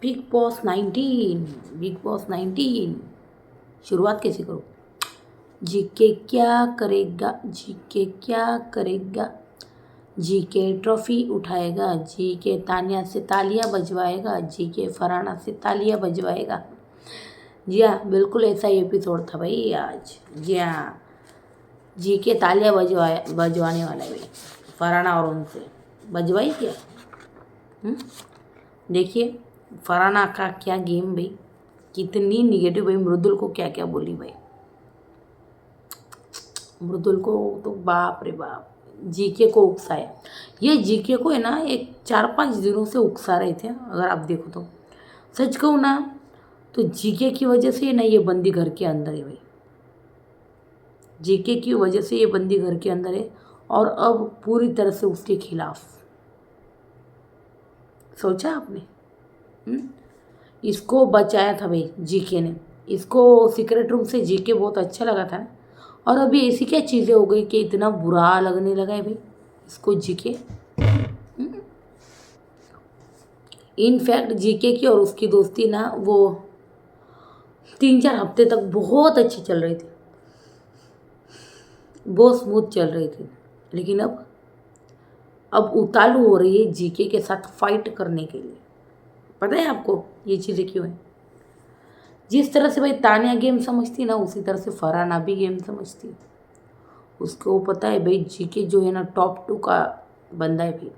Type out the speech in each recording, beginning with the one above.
Big boss 19, big boss 19। शुरुआत कैसे करूँ? जीके क्या करेगा, जीके क्या करेगा, जीके ट्रॉफी उठाएगा, जीके तानिया से तालियां बजवाएगा, जीके फरहाना से तालियां बजवाएगा। जी हाँ, बिल्कुल ऐसा ही एपिसोड था भाई आज। जी हाँ, जीके तालियां बजवाने वाला है भाई, फरहाना और उनसे बजवाई क्या। देखिए फरहाना का क्या गेम भाई, कितनी निगेटिव भाई। मृदुल को क्या क्या बोली भाई, मृदुल को तो बाप रे बाप, जीके को उकसाया। ये जीके को है ना, एक 4-5 दिनों से उकसा रहे थे। अगर आप देखो तो सच कहूँ ना, तो जीके की वजह से ना ये बंदी घर के अंदर है भाई, जीके की वजह से ये बंदी घर के अंदर है और अब पूरी तरह से उसके खिलाफ। सोचा आपने? इसको बचाया था भाई जीके ने, इसको सीक्रेट रूम से जीके बहुत अच्छा लगा था। और अभी ऐसी क्या चीज़ें हो गई कि इतना बुरा लगने लगा है भाई इसको जीके। इनफैक्ट जीके की और उसकी दोस्ती ना, वो 3-4 हफ्ते तक बहुत अच्छी चल रही थी, बहुत स्मूथ चल रही थी। लेकिन अब उतालू हो रही है जीके के साथ फाइट करने के लिए। पता है आपको ये चीज़ें क्यों है? जिस तरह से भाई तानिया गेम समझती ना, उसी तरह से फरहाना भी गेम समझती। उसको पता है भाई जीके जो है ना टॉप 2 का बंदा है भाई,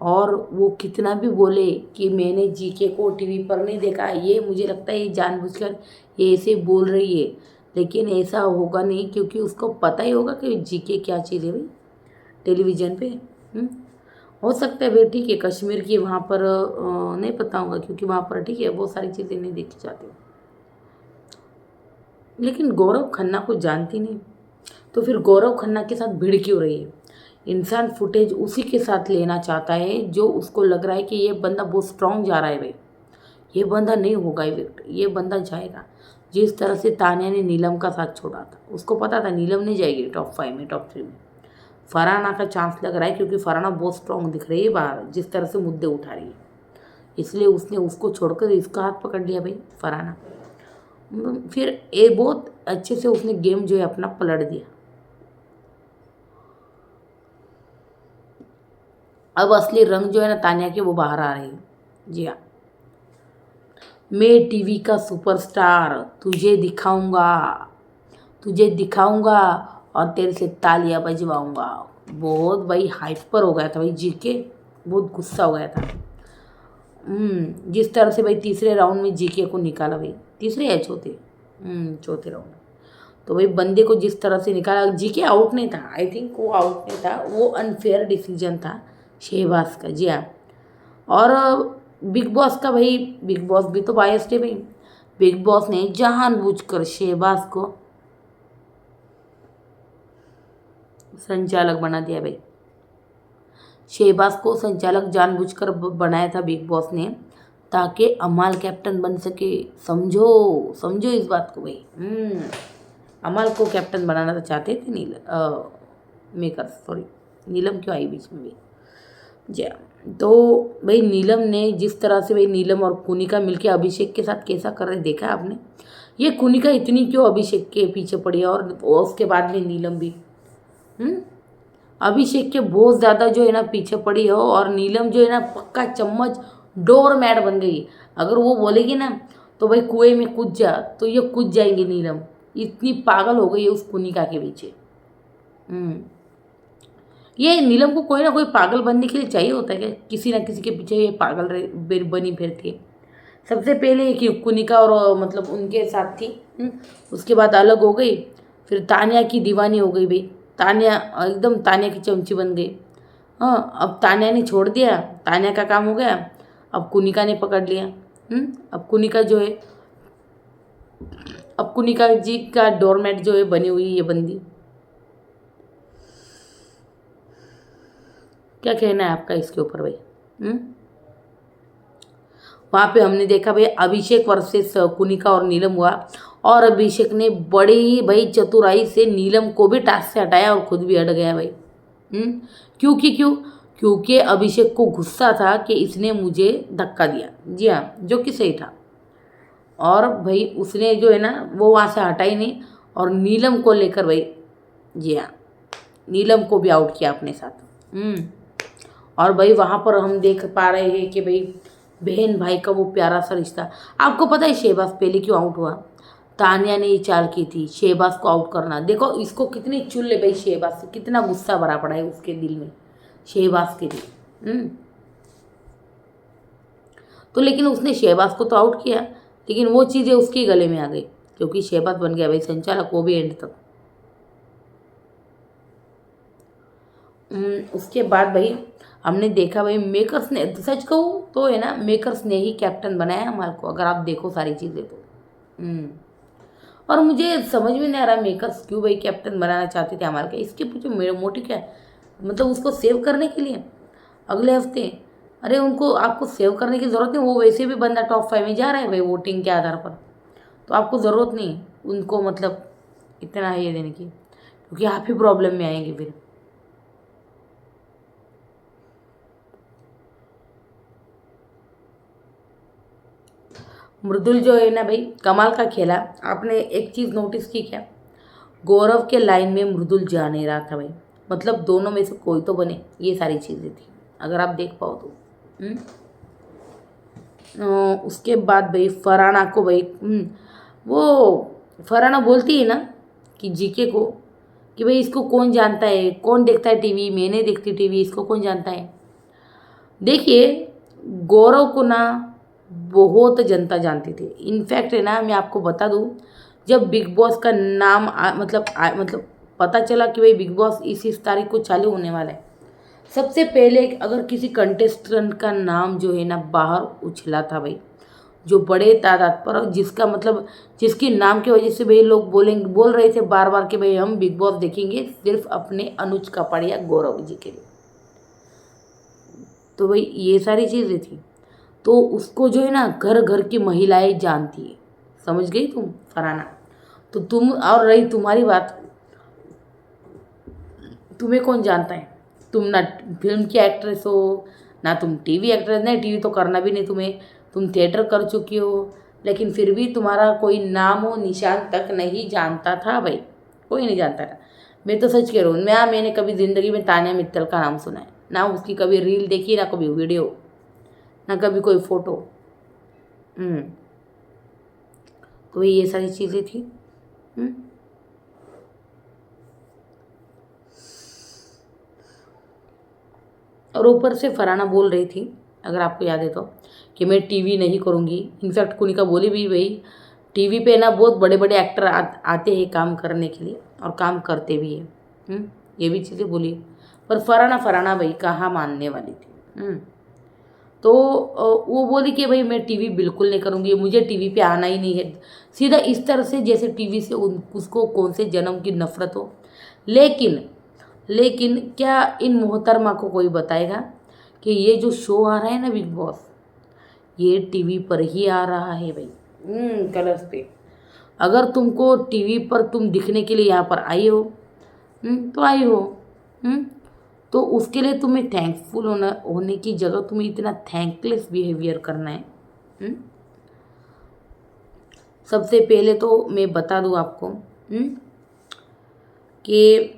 और वो कितना भी बोले कि मैंने जीके को टीवी पर नहीं देखा, ये मुझे लगता है ये जानबूझकर ये ऐसे बोल रही है, लेकिन ऐसा होगा नहीं, क्योंकि उसको पता ही होगा कि जीके क्या चीज़ है भाई टेलीविज़न पे। हो सकता है भाई, ठीक है कश्मीर की वहाँ पर नहीं पता होगा, क्योंकि वहाँ पर ठीक है बहुत सारी चीज़ें नहीं देखी जाती, लेकिन गौरव खन्ना को जानती नहीं, तो फिर गौरव खन्ना के साथ भिड़ क्यों रही है? इंसान फुटेज उसी के साथ लेना चाहता है जो उसको लग रहा है कि ये बंदा बहुत स्ट्रांग जा रहा है भाई, ये बंदा नहीं होगा इफेक्ट, ये बंदा जाएगा। जिस तरह से तानिया ने नीलम का साथ छोड़ा था, उसको पता था नीलम नहीं जाएगी टॉप 5 में, टॉप 3 में। फरहाना का चांस लग रहा है, क्योंकि फरहाना बहुत स्ट्रांग दिख रही है बाहर, जिस तरह से मुद्दे उठा रही है, इसलिए उसने उसको छोड़कर इसका हाथ पकड़ लिया भाई फरहाना। फिर ये बहुत अच्छे से उसने गेम जो है अपना पलट दिया। अब असली रंग जो है ना तानिया के, वो बाहर आ रही है। जी हाँ, मैं टीवी का सुपरस्टार, तुझे दिखाऊंगा, तुझे दिखाऊंगा और तेरे से तालियां बजवाऊंगा। बहुत भाई हाइपर हो गया था भाई जीके, बहुत गुस्सा हो गया था। जिस तरह से भाई तीसरे राउंड में जीके को निकाला भाई, तीसरे या चौथे, चौथे राउंड, तो भाई बंदे को जिस तरह से निकाला, जीके आउट नहीं था, आई थिंक वो आउट नहीं था, वो अनफेयर डिसीजन था शहबाज का। जी हाँ, और बिग बॉस का भाई, बिग बॉस भी तो बायस्ड है भाई। बिग बॉस ने जानबूझकर शहबाज को संचालक बना दिया भाई, शहबाज को संचालक जानबूझकर बनाया था बिग बॉस ने, ताकि अमाल कैप्टन बन सके। समझो समझो इस बात को भाई। अमाल को कैप्टन बनाना तो चाहते थे मेकर, सॉरी नीलम क्यों आई बीच में भी। जी हाँ, तो भाई नीलम ने जिस तरह से भाई, नीलम और कुनिका मिलके अभिषेक के साथ कैसा कर रहे देखा आपने? ये कुनिका इतनी क्यों अभिषेक के पीछे पड़ी है, और उसके बाद में नीलम भी अभिषेक के बहुत ज़्यादा जो है ना पीछे पड़ी हो, और नीलम जो है ना पक्का चम्मच डोर मैट बन गई। अगर वो बोलेगी ना तो भाई कुएं में कूद जा, तो ये कूद जाएंगे नीलम, इतनी पागल हो गई है उस कुनिका के पीछे। ये नीलम को कोई ना कोई पागल बनने के लिए चाहिए होता है क्या? किसी ना किसी के पीछे ये पागल बनी फिरती है। सबसे पहले कि कुनिका और मतलब उनके साथ थी, उसके बाद अलग हो गई, फिर तानिया की दीवानी हो गई भाई, तानिया एकदम तानिया की चमची बन गई। हाँ, अब तानिया ने छोड़ दिया, तानिया का काम हो गया, अब कुनिका ने पकड़ लिया। अब कुनिका जो है, अब कुनिका जी का डोरमेट जो है बनी हुई ये बंदी। क्या कहना है आपका इसके ऊपर भाई? वहाँ पे हमने देखा भाई अभिषेक वर्सेस कुनिका और नीलम हुआ, और अभिषेक ने बड़ी ही भाई चतुराई से नीलम को भी टास्क से हटाया और खुद भी हट गया भाई। क्योंकि क्योंकि अभिषेक को गुस्सा था कि इसने मुझे धक्का दिया। जी हाँ, जो कि सही था। और भाई उसने जो है ना वो वहाँ से हटा ही नहीं, और नीलम को लेकर भाई, जी हाँ, नीलम को भी आउट किया अपने साथ। और भाई वहाँ पर हम देख पा रहे हैं कि भाई बहन भाई का वो प्यारा सा रिश्ता। आपको पता है शहबाज पहले क्यों आउट हुआ? तानिया ने ये चाल की थी शहबाज को आउट करना। देखो इसको कितनी चुल है भाई, शहबाज से कितना गुस्सा भरा पड़ा है उसके दिल में शहबाज के लिए। तो लेकिन उसने शहबाज को तो आउट किया, लेकिन वो चीज़ें उसके गले में आ गई, क्योंकि शहबाज बन गया भाई संचालक, वो भी एंड तक। उसके बाद भाई हमने देखा भाई मेकर्स ने, सच कहूँ तो है ना, मेकर्स ने ही कैप्टन बनाया हमारे को, अगर आप देखो सारी चीज़ें तो। और मुझे समझ में नहीं आ रहा मेकर्स क्यों भाई कैप्टन बनाना चाहते थे हमारे को। इसके पीछे मेरा मोटिव क्या है? मतलब उसको सेव करने के लिए अगले हफ्ते। अरे उनको, आपको सेव करने की ज़रूरत नहीं, वो वैसे भी बंदा टॉप 5 में जा रहा है भाई वोटिंग के आधार पर। तो आपको ज़रूरत नहीं उनको मतलब इतना ये देने की, क्योंकि आप ही प्रॉब्लम में आएंगे फिर। मृदुल जो है ना भाई कमाल का खेला। आपने एक चीज़ नोटिस की क्या? गौरव के लाइन में मृदुल जा नहीं रहा था भाई, मतलब दोनों में से कोई तो बने, ये सारी चीज़ें थी अगर आप देख पाओ तो। उसके बाद भाई फरहाना को भाई वो फरहाना बोलती है ना कि जीके को कि भाई इसको कौन जानता है, कौन देखता है टीवी, मैंने देखती टीवी, इसको कौन जानता है। देखिए गौरव को ना बहुत जनता जानती थी। इनफैक्ट है ना, मैं आपको बता दूं, जब बिग बॉस का नाम मतलब पता चला कि भाई बिग बॉस इस तारीख को चालू होने वाला है, सबसे पहले अगर किसी कंटेस्टेंट का नाम जो है ना बाहर उछला था भाई, जो बड़े तादाद पर, जिसका मतलब जिसके नाम की वजह से भाई लोग बोल रहे थे बार बार कि भाई हम बिग बॉस देखेंगे सिर्फ अपने अनुज कपाड़िया गौरव जी के लिए। तो भाई ये सारी चीज़ें थी, तो उसको जो है ना घर घर की महिलाएं जानती है। समझ गई तुम फरहाना? तो तुम, और रही तुम्हारी बात, तुम्हें कौन जानता है? तुम ना फिल्म की एक्ट्रेस हो, ना तुम टीवी एक्ट्रेस, नहीं टीवी तो करना भी नहीं तुम्हें, तुम थिएटर कर चुकी हो, लेकिन फिर भी तुम्हारा कोई नाम हो निशान तक नहीं जानता था भाई, कोई नहीं जानता था। मैं तो सच कह रहा हूँ, मैंने कभी ज़िंदगी में तानिया मित्तल का नाम सुना है ना, उसकी कभी रील देखी, ना कभी वीडियो, ना कभी कोई फोटो। तो ये सारी चीज़ें थी। और ऊपर से फरहाना बोल रही थी, अगर आपको याद है तो, कि मैं टीवी नहीं करूँगी। इनफैक्ट कुनिका बोली भी भाई टीवी पे ना बहुत बड़े बड़े एक्टर आते हैं काम करने के लिए, और काम करते भी हैं। ये भी चीज़ें बोली, पर फरहाना भाई कहाँ मानने वाली थी। तो वो बोली कि भाई मैं टीवी बिल्कुल नहीं करूँगी, मुझे टीवी पे आना ही नहीं है। सीधा इस तरह से जैसे टीवी से उसको कौन से जन्म की नफ़रत हो। लेकिन क्या इन मोहतरमा को कोई बताएगा कि ये जो शो आ रहा है ना बिग बॉस, ये टीवी पर ही आ रहा है भाई, कलर्स पे। अगर तुमको टीवी पर तुम दिखने के लिए यहाँ पर आई हो, तो आई हो, तो उसके लिए तुम्हें थैंकफुल होने की जगह तुम्हें इतना थैंकलेस बिहेवियर करना है। सबसे पहले तो मैं बता दूँ आपको कि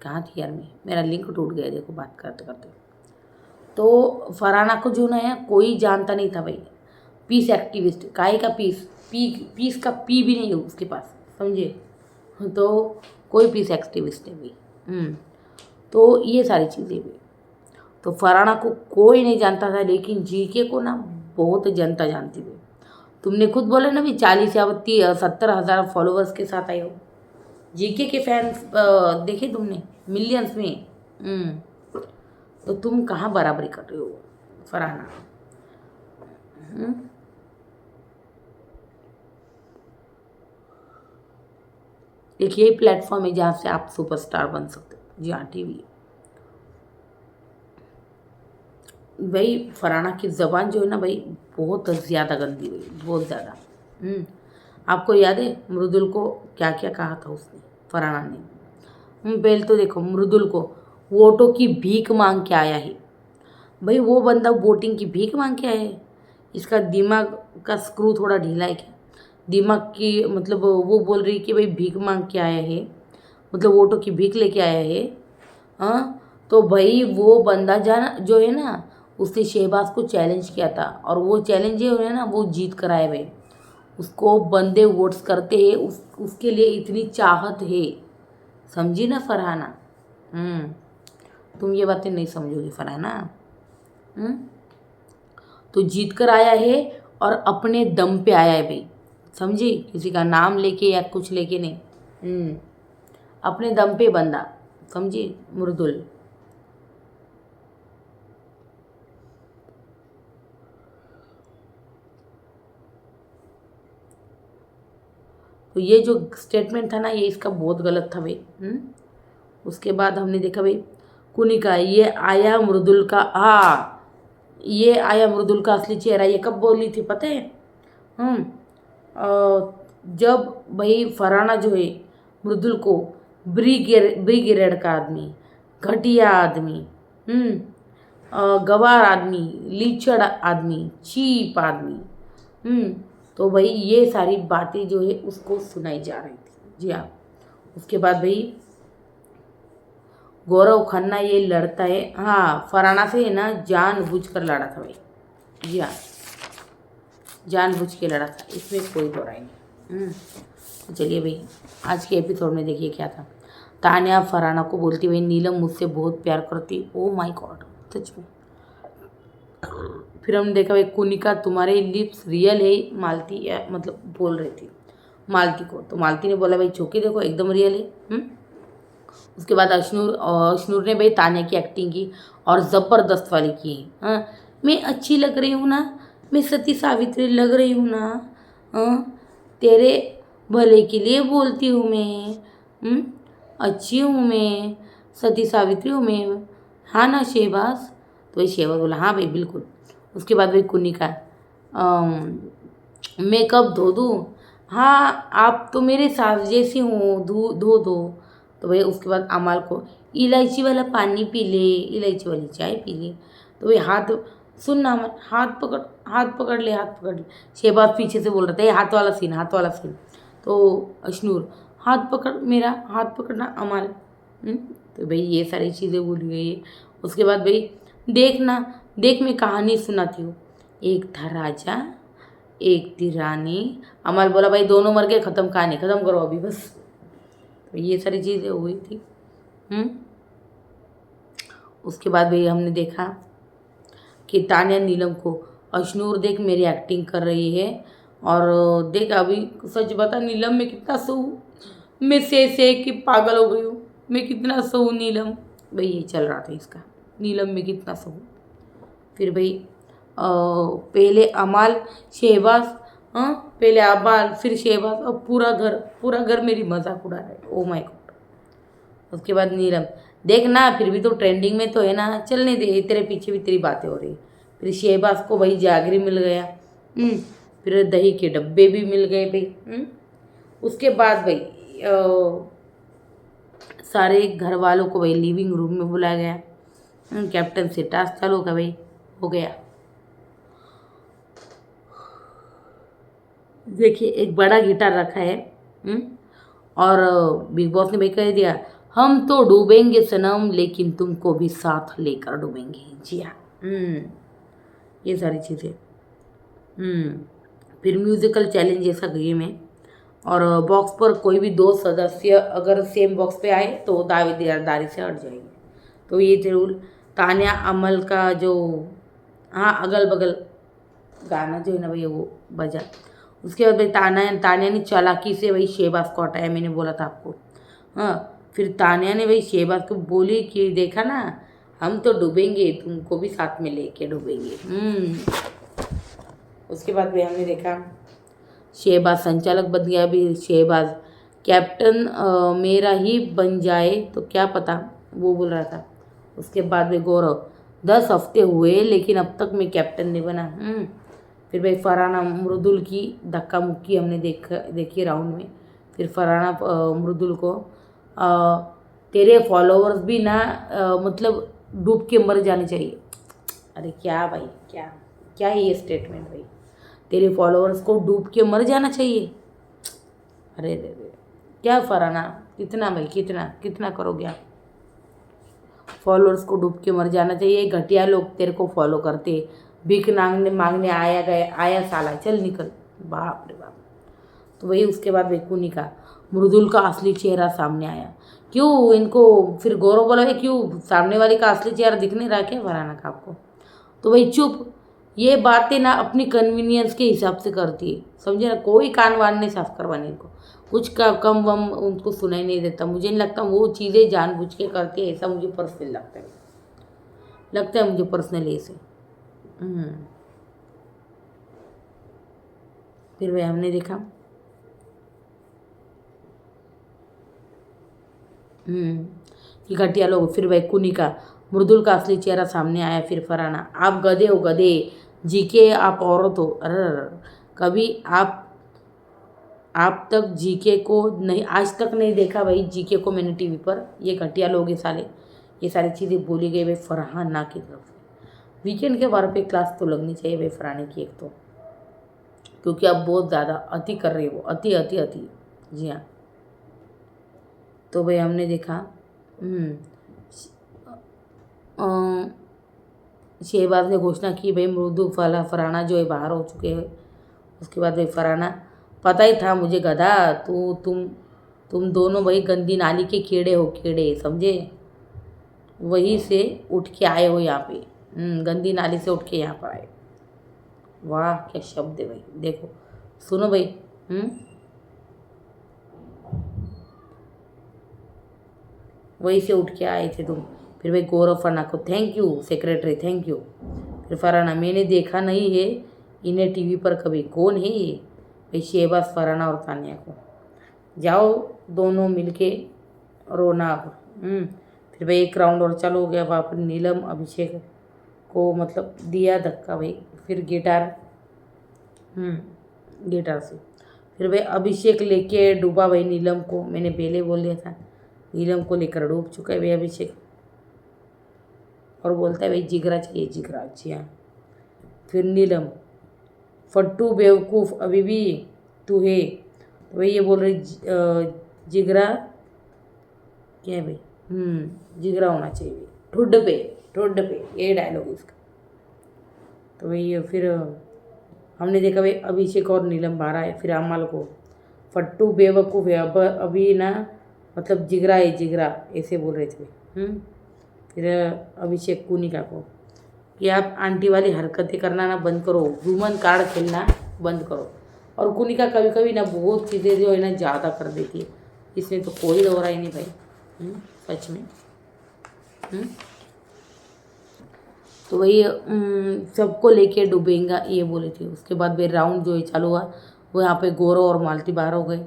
कहाँ थी यार, मेरा लिंक टूट गया देखो बात करते करते। तो फरहाना को जो ना कोई जानता नहीं था भाई, पीस एक्टिविस्ट, काहे का पीस का पी भी नहीं है उसके पास, समझे? तो कोई पीस एक्टिविस्ट है भाई। तो ये सारी चीज़ें भी, तो फरहाना को कोई नहीं जानता था, लेकिन जीके को ना बहुत जनता जानती थी। तुमने खुद बोला ना भी 40 या 70,000 फॉलोअर्स के साथ आए हो। जीके के फैंस देखे तुमने मिलियंस में। तो तुम कहाँ बराबरी कर रहे हो फरहाना? एक यही प्लेटफॉर्म है जहाँ से आप सुपरस्टार बन सकते हो। जी हाँ, टीवी। भाई फरहाना की ज़बान जो है ना भाई बहुत ज़्यादा गंदी हुई, बहुत ज़्यादा। आपको याद है मृदुल को क्या क्या कहा था उसने, फरहाना ने? पहले तो देखो मृदुल को वोटों की भीख मांग के आया है। भाई वो बंदा वोटिंग की भीख मांग के आया है। इसका दिमाग का स्क्रू थोड़ा ढीला है क्या? दिमाग की मतलब वो बोल रही कि भाई भीख मांग के आया है, मतलब वोटों की भीख लेके आया है। हाँ, तो भाई वो बंदा जाना जो है ना, उसने शहबाज को चैलेंज किया था, और वो चैलेंज जो है ना वो जीत कर आए भाई। उसको बंदे वोट्स करते हैं, उसके लिए इतनी चाहत है। समझी ना फरहाना? तुम ये बातें नहीं समझोगी फरहाना। हम्म तो जीत कर आया है, और अपने दम पे आया है भाई। समझी? किसी का नाम लेके या कुछ लेके नहीं। अपने दम पे बंदा। समझी? मृदुल। तो ये जो स्टेटमेंट था ना, ये इसका बहुत गलत था भाई। उसके बाद हमने देखा भाई, कुनिका, ये आया मृदुल का असली चेहरा। ये कब बोली थी पता है? हम्म जब भाई फरहाना जो है मृदुल को ब्रिगेड का आदमी, घटिया आदमी, गवार आदमी, लीचड़ आदमी, चीप आदमी, तो भाई ये सारी बातें जो है उसको सुनाई जा रही थी। जी हाँ। उसके बाद भाई गौरव खन्ना ये लड़ता है, हाँ फरहाना से है ना, जानबूझ कर लड़ा था भाई। जी हाँ, जानबूझ के लड़ा था, इसमें कोई दो राय नहीं। तो चलिए भाई, आज के एपिसोड में देखिए क्या था। तान्या फरहाना को बोलती हुई, नीलम मुझसे बहुत प्यार करती। ओ माय गॉड, सच में। फिर हमने देखा भाई, कुनिका तुम्हारे लिप्स रियल है मालती, मतलब बोल रही थी मालती को। तो मालती ने बोला भाई छुके देखो एकदम रियल है। उसके बाद अशनूर ने भाई तान्या की एक्टिंग की, और ज़बरदस्त वाली की। हाँ, मैं अच्छी लग रही हूँ ना, मैं सती सावित्री लग रही हूँ ना, हाँ, तेरे भले के लिए बोलती हूँ मैं। अच्छी हूँ मैं, सती सावित्री हूँ मैं, हाँ ना शहबाज? तो भाई शहबाज बोला हाँ भाई बिल्कुल। उसके बाद भाई कुनिका, मेकअप धो दूँ? हाँ, आप तो मेरे सास जैसी हूँ, धो धो दो। तो भाई उसके बाद अमाल को, इलायची वाला पानी पी ले, इलायची वाली चाय पी ले। तो भाई हाथ, सुन ना अमल, हाथ पकड़ ले, हाथ पकड़ ले। शहबाज पीछे से बोल रहा था, ये हाथ वाला सीन, हाथ वाला सीन। तो अशनूर, हाथ पकड़ मेरा, हाथ पकड़ना अमल। तो भाई ये सारी चीज़ें भूल गई है। उसके बाद भाई, देखना, देख मैं कहानी सुनाती हूँ। एक था राजा, एक थी रानी। अमल बोला भाई दोनों मर गए, ख़त्म कहानी, ख़त्म करो अभी बस। तो ये सारी चीज़ें हुई थी। हम्म उसके बाद भाई हमने देखा कि तान्या नीलम को, अशनूर देख मेरी एक्टिंग कर रही है, और देख अभी सच बता नीलम मैं कितना सहूँ, मैं से कि पागल हो गई हूँ, मैं कितना सहूँ नीलम। भाई ये चल रहा था इसका, नीलम में कितना सहूँ। फिर भाई पहले अमाल, शहबाज, हाँ पहले अमाल फिर शहबाज, और पूरा घर मेरी मजाक उड़ा रहा है। Oh my God. उसके बाद नीलम, देख ना फिर भी तो ट्रेंडिंग में तो है ना, चलने दे, तेरे पीछे भी तेरी बातें हो रही। फिर शहबाज को भाई जागरी मिल गया। फिर दही के डब्बे भी मिल गए भाई। उसके बाद भाई सारे घर वालों को भाई लिविंग रूम में बुलाया गया। कैप्टन से टास्क चालू का भाई हो गया। देखिए एक बड़ा गिटार रखा है। और बिग बॉस ने भाई कह दिया, हम तो डूबेंगे सनम, लेकिन तुमको भी साथ लेकर डूबेंगे। जी हाँ। ये सारी चीज़ें। फिर म्यूजिकल चैलेंज जैसा गेम है, और बॉक्स पर कोई भी दो सदस्य अगर सेम बॉक्स पे आए तो दावेदारी से हट जाएंगे। तो ये थे रूल। तान्या अमल का जो, हाँ अगल बगल गाना जो है ना भैया वो बजा। उसके बाद भाई तान्या ने चालाकी से वही शहबाज को हटाया, मैंने बोला था आपको। हाँ, फिर तान्या ने वही शहबाज को बोली कि देखा ना, हम तो डूबेंगे, तुमको भी साथ में लेके डूबेंगे। उसके बाद भाई हमने देखा शहबाज संचालक बन गया। अभी शहबाज कैप्टन मेरा ही बन जाए तो क्या पता, वो बोल रहा था। उसके बाद भाई गौरव, 10 हफ्ते हुए लेकिन अब तक मैं कैप्टन नहीं बना। फिर भाई फरहाना मृदुल की धक्का मुक्की हमने देखी राउंड में। फिर फरहाना मृदुल को तेरे फॉलोअर्स भी ना मतलब डूब के मर जाने चाहिए। अरे क्या भाई, क्या क्या है ये स्टेटमेंट भाई? तेरे फॉलोअर्स को डूब के मर जाना चाहिए? अरे रे रे, क्या फराना, कितना भाई, कितना कितना करोगे आप? फॉलोअर्स को डूब के मर जाना चाहिए? घटिया लोग तेरे को फॉलो करते, भीख मांगने मांगने आया गए, आया साला, चल निकल। बाप रे बाप। तो वही उसके बाद बेकूनी का मृदुल का असली चेहरा सामने आया। क्यों इनको फिर गौरव बोला है, क्यों सामने वाले का असली चेहरा दिख नहीं रहा क्या फराना का आपको? तो भाई चुप। ये बातें ना अपनी कन्वीनियंस के हिसाब से करती है, समझे ना? कोई कान वान नहीं साफ करवाने इनको, कुछ का कम वम उनको सुनाई नहीं देता। मुझे नहीं लगता वो चीज़ें जानबूझ के करती है, ऐसा मुझे पर्सनली लगता है मुझे पर्सनली ऐसे। हम्म। फिर भाई हमने देखा कि घटिया लोग। फिर भाई कुनी का मृदुल का असली चेहरा सामने आया। फिर फराना, आप गधे हो गधे, जीके आप औरत हो। अरे कभी आप तक जीके को नहीं, आज तक नहीं देखा भाई जीके को मैंने टीवी पर। ये घटिया लोग, ये साले, ये सारी चीज़ें बोली गई भाई फरहाना की तरफ से। वीकेंड के बार पे क्लास तो लगनी चाहिए भाई फरहाने की एक तो, क्योंकि अब बहुत ज़्यादा अति कर रही है वो, अति अति अति। जी हाँ। तो भाई हमने देखा शहबाज ने घोषणा की भाई मृदु फला फराना जो है बाहर हो चुके हैं। उसके बाद भाई फराना, पता ही था मुझे गधा, तुम दोनों भाई गंदी नाली के कीड़े हो, कीड़े, समझे? वहीं से उठ के आए हो यहाँ पे। गंदी नाली से उठ के यहाँ पर आए। वाह क्या शब्द है भाई, देखो सुनो भाई। वहीं से उठ के आए थे तुम। फिर भाई गौरव फराना को thank you secretary, thank you. फिर फराना, मैंने देखा नहीं है इन्हें टीवी पर कभी, कौन है ये? भाई शहबाज, फराना और तानिया को। जाओ दोनों मिलके रोना अब। फिर भाई एक राउंड और चालू हो गया। वहाँ पर नीलम अभिषेक को मतलब दिया धक्का भाई। फिर गिटार गिटार से फिर भाई अभिषेक लेके डूबा भाई नीलम को। मैंने पहले बोल दिया था नीलम को लेकर डूब चुका है भाई अभिषेक। और बोलता है भाई जिगरा चाहिए, जिगरा। जी हाँ। फिर नीलम, फट्टू बेवकूफ़ अभी भी तू है। तो भाई ये बोल रही जिगरा क्या है भाई? जिगरा होना चाहिए, ठुड्ड पे, ठुड्ड पे, ये डायलॉग इसका। तो भाई फिर हमने देखा भाई अभिषेक और नीलम बाहर आए। फिर अमल को, फट्टू बेवकूफ़ है, अब अभी ना मतलब जिगरा है, जिगरा, ऐसे बोल रहे थे। फिर अभिषेक कुनिका को कि आप आंटी वाली हरकतें करना ना बंद करो, वुमन कार्ड खेलना बंद करो। और कुनिका कभी कभी ना बहुत चीज़ें जो है ना ज़्यादा कर देती है, इसमें तो कोई दो राय नहीं भाई। सच में। तो वही सबको लेके डूबेगा ये बोले थे। उसके बाद भाई राउंड जो है चालू हुआ, वो यहाँ पे गौरव और मालती बाहर हो गए।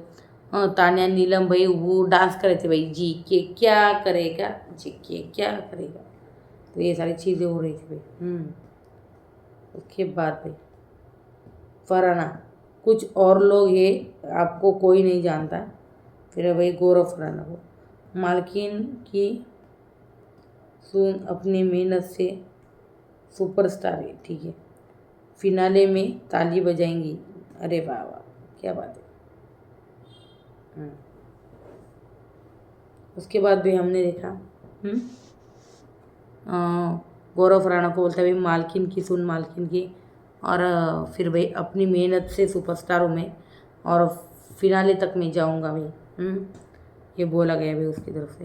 तान्या नीलम भाई वो डांस करे थे भाई, जी के क्या करेगा, जी के क्या करेगा। तो ये सारी चीज़ें हो रही थी भाई। उसके बाद भाई फराना, कुछ और लोग ये आपको कोई नहीं जानता। फिर भाई गौरव फराना को, मालकिन की सुन अपनी मेहनत से सुपरस्टार है, ठीक है, फिनाले में ताली बजाएंगी। अरे वाह वाह, क्या बात है। उसके बाद भी हमने देखा गौरव राणा को बोलता है भाई मालकिन की सुन, मालकिन की, और फिर भाई अपनी मेहनत से सुपरस्टार हूँ मैं, और फिनाले तक मैं जाऊँगा भाई। ये बोला गया भाई उसकी तरफ से।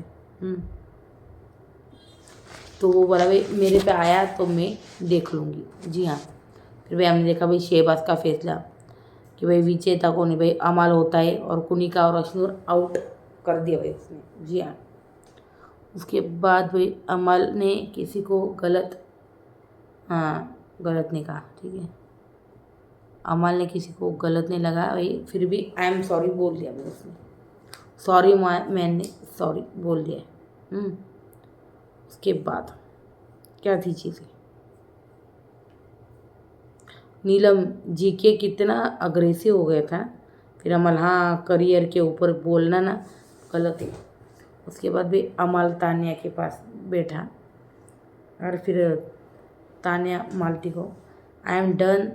तो वो बोला भाई मेरे पे आया तो मैं देख लूँगी। जी हाँ। फिर भाई हमने देखा भाई शहबाज का फैसला कि भाई विजेता कौन है? भाई अमाल होता है, और कुनिका और अशनूर आउट कर दिया भाई उसने। जी हाँ। उसके बाद भाई अमल ने किसी को गलत नहीं कहा, ठीक है, अमल ने किसी को गलत नहीं लगा भाई, फिर भी आई एम सॉरी बोल दिया भाई उसने। सॉरी मैंने सॉरी बोल दिया। उसके बाद क्या थी चीज़ें, नीलम जी के कितना अग्रेसिव हो गया था। फिर अमल, हाँ करियर के ऊपर बोलना ना गलत है। उसके बाद भी अमाल तानिया के पास बैठा और फिर तानिया मालती को I am done,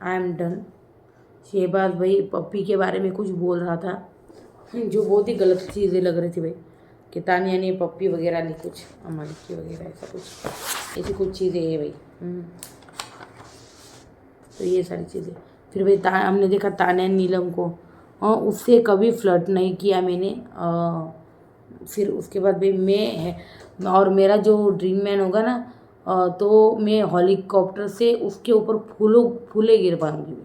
I am done. Shahbaz भाई पप्पी के बारे में कुछ बोल रहा था जो बहुत ही गलत चीज़ें लग रही थी भाई, कि तानिया ने पप्पी वगैरह ली कुछ, अम्मा की वगैरह ऐसी कुछ चीज़ें है भाई। तो ये सारी चीज़ें फिर भाई हमने देखा तानिया नीलम को उससे कभी फ्लर्ट नहीं किया मैंने। फिर उसके बाद भाई मैं और मेरा जो ड्रीम मैन होगा ना, तो मैं हेलीकॉप्टर से उसके ऊपर फूले गिरवाऊंगी,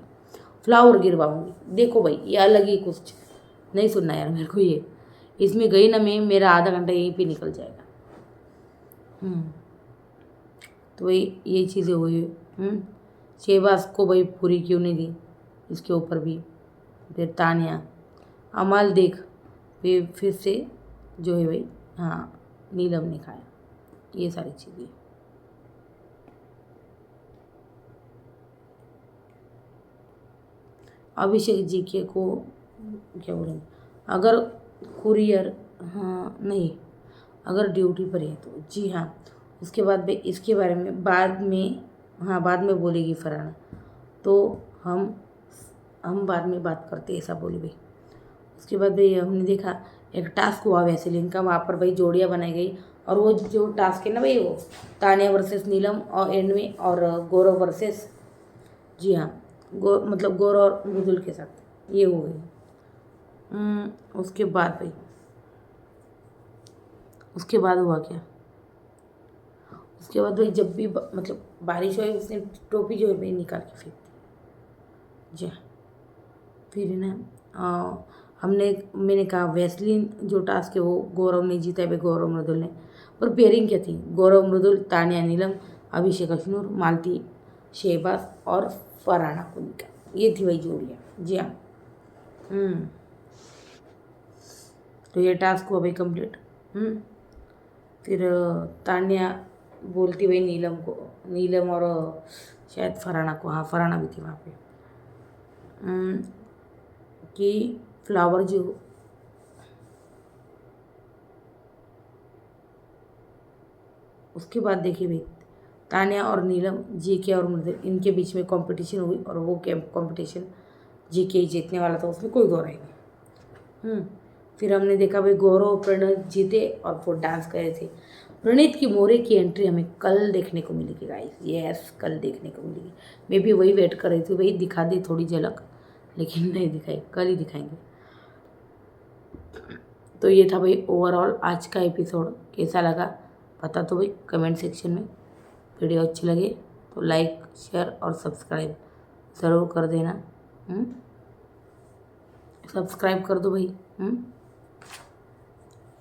फ्लावर गिरवाऊंगी। देखो भाई ये अलग ही कुछ नहीं सुनना यार मेरे को, ये इसमें गई ना मैं, मेरा आधा घंटा यहीं पे निकल जाएगा। तो भाई ये चीज़ें हुई। शहबाज को भाई पूरी क्यों नहीं दी इसके ऊपर भी। फिर तानिया अमाल देख फिर से जो है भाई, हाँ नीलम ने खाया, ये सारी चीज़ें। अभिषेक जी के को क्या बोलेंगे, अगर कुरियर, हाँ नहीं, अगर ड्यूटी पर है तो जी हाँ। उसके बाद भाई इसके बारे में बाद में बोलेगी फरहाना, तो हम बाद में बात करते, ऐसा बोली भाई। उसके बाद भाई हमने देखा एक टास्क हुआ वैसेलिन का, वहाँ पर भाई जोड़ियाँ बनाई गई, और वो जो टास्क है ना भाई, वो तानिया वर्सेस नीलम और एंड में, और गौरव वर्सेस, जी हाँ मतलब गौरव और मृदुल के साथ ये हो गई। उसके बाद भाई उसके बाद हुआ क्या, उसके बाद भाई जब भी मतलब बारिश हुई, उसने टोपी जो है भाई निकाल के फेंक दी। जी हाँ। फिर ना मैंने कहा वैसलीन जो टास्क है वो गौरव ने जीता है भाई, गौरव मृदुल ने। पर पेयरिंग क्या थी, गौरव मृदुल, तानिया नीलम, अभिषेक अश्नूर, मालती शहबाज और फरहाना कुनिका, ये थी भाई जोड़ियाँ। जी हाँ। तो ये टास्क हुआ भाई कंप्लीट। फिर तानिया बोलती भाई नीलम और शायद फरहाना को, हाँ फरहाना भी थी वहाँ पे, कि फ्लावर जो उसके बाद देखिए भाई तानिया और नीलम, जीके और मृदुल, इनके बीच में कंपटीशन हुई, और वो कंपटीशन जीके जीतने वाला था, उसमें कोई दो राय नहीं। फिर हमने देखा भाई गौरव और प्रणीत जीते और वो डांस कर रहे थे। प्रणीत की मोरे की एंट्री हमें कल देखने को मिलेगी गाइस, यस कल देखने को मिलेगी। मैं भी वही वेट कर रही थी भाई, दिखा दी थोड़ी झलक, लेकिन नहीं दिखाई, कल ही दिखाएंगे। तो ये था भाई ओवरऑल आज का एपिसोड, कैसा लगा पता तो भाई कमेंट सेक्शन में। वीडियो अच्छी लगे तो लाइक शेयर और सब्सक्राइब ज़रूर कर देना। सब्सक्राइब कर दो भाई।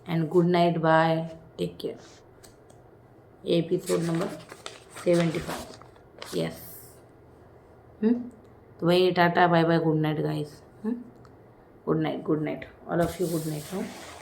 And good night, bye, take care. Episode number 75, yes. तो भाई tata bye bye, good night guys. Good night all of you, good night.